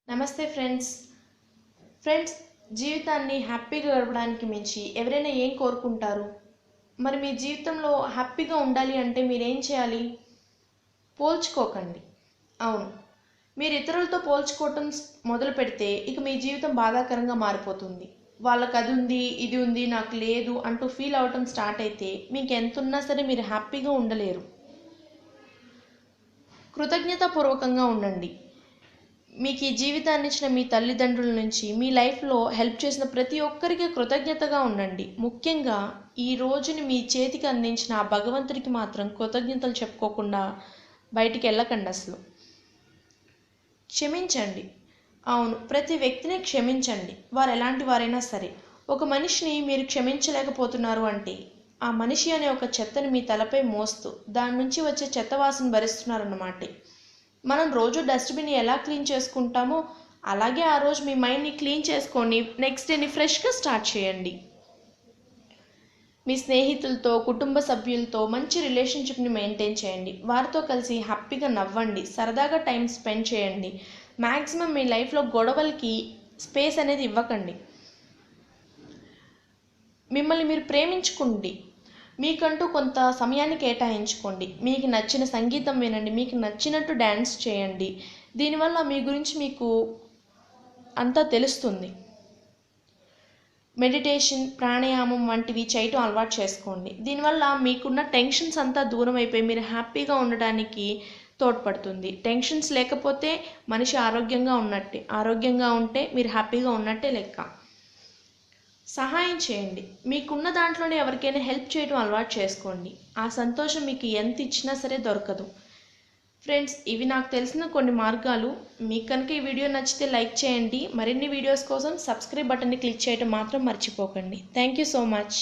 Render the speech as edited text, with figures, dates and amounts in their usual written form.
నమస్తే ఫ్రెండ్స్ జీవితాన్ని హ్యాపీగా గడపడానికి మించి ఎవరైనా ఏం కోరుకుంటారు? మరి మీ జీవితంలో హ్యాపీగా ఉండాలి అంటే మీరేం చేయాలి? పోల్చుకోకండి. అవును, మీరు ఇతరులతో పోల్చుకోవటం మొదలు పెడితే ఇక మీ జీవితం బాధాకరంగా మారిపోతుంది. వాళ్ళకి అది ఉంది, ఇది ఉంది, నాకు లేదు అంటూ ఫీల్ అవటం స్టార్ట్ అయితే మీకు ఎంత ఉన్నా సరే మీరు హ్యాపీగా ఉండలేరు. కృతజ్ఞతాపూర్వకంగా ఉండండి. మీకు ఈ జీవితాన్ని ఇచ్చిన మీ తల్లిదండ్రుల నుంచి మీ లైఫ్లో హెల్ప్ చేసిన ప్రతి ఒక్కరికి కృతజ్ఞతగా ఉండండి. ముఖ్యంగా ఈ రోజుని మీ చేతికి అందించిన ఆ భగవంతుడికి మాత్రం కృతజ్ఞతలు చెప్పుకోకుండా బయటికి వెళ్ళకండి. అసలు క్షమించండి. అవును, ప్రతి వ్యక్తిని క్షమించండి, వారు ఎలాంటి వారైనా సరే. ఒక మనిషిని మీరు క్షమించలేకపోతున్నారు అంటే ఆ మనిషి అనే ఒక చెత్తని మీ తలపై మోస్తూ దాని నుంచి వచ్చే చెత్త వాసన భరిస్తున్నారన్నమాట. మనం రోజు డస్ట్బిన్ ఎలా క్లీన్ చేసుకుంటామో అలాగే ఆ రోజు మీ మైండ్ని క్లీన్ చేసుకొని నెక్స్ట్ డేని ఫ్రెష్గా స్టార్ట్ చేయండి. మీ స్నేహితులతో, కుటుంబ సభ్యులతో మంచి రిలేషన్షిప్ని మెయింటైన్ చేయండి. వారితో కలిసి హ్యాపీగా నవ్వండి, సరదాగా టైం స్పెండ్ చేయండి. మ్యాక్సిమం మీ లైఫ్లో గొడవలకి స్పేస్ అనేది ఇవ్వకండి. మిమ్మల్ని మీరు ప్రేమించుకోండి. మీకంటూ కొంత సమయాన్ని కేటాయించుకోండి. మీకు నచ్చిన సంగీతం వినండి, మీకు నచ్చినట్టు డ్యాన్స్ చేయండి. దీనివల్ల మీ గురించి మీకు అంతా తెలుస్తుంది. మెడిటేషన్, ప్రాణాయామం వంటివి చేయటం అలవాటు చేసుకోండి. దీనివల్ల మీకున్న టెన్షన్స్ అంతా దూరం అయిపోయి మీరు హ్యాపీగా ఉండడానికి తోడ్పడుతుంది. టెన్షన్స్ లేకపోతే మనిషి ఆరోగ్యంగా ఉన్నట్టే, ఆరోగ్యంగా ఉంటే మీరు హ్యాపీగా ఉన్నట్టే లెక్క. సహాయం చేయండి. మీకున్న దాంట్లోనే ఎవరికైనా హెల్ప్ చేయడం అలవాటు చేసుకోండి. ఆ సంతోషం మీకు ఎంత ఇచ్చినా సరే దొరకదు. ఫ్రెండ్స్, ఇవి నాకు తెలిసిన కొన్ని మార్గాలు. మీకు కనుక ఈ వీడియో నచ్చితే లైక్ చేయండి. మరిన్ని వీడియోస్ కోసం సబ్స్క్రైబ్ బటన్ని క్లిక్ చేయడం మాత్రం మర్చిపోకండి. Thank you so much.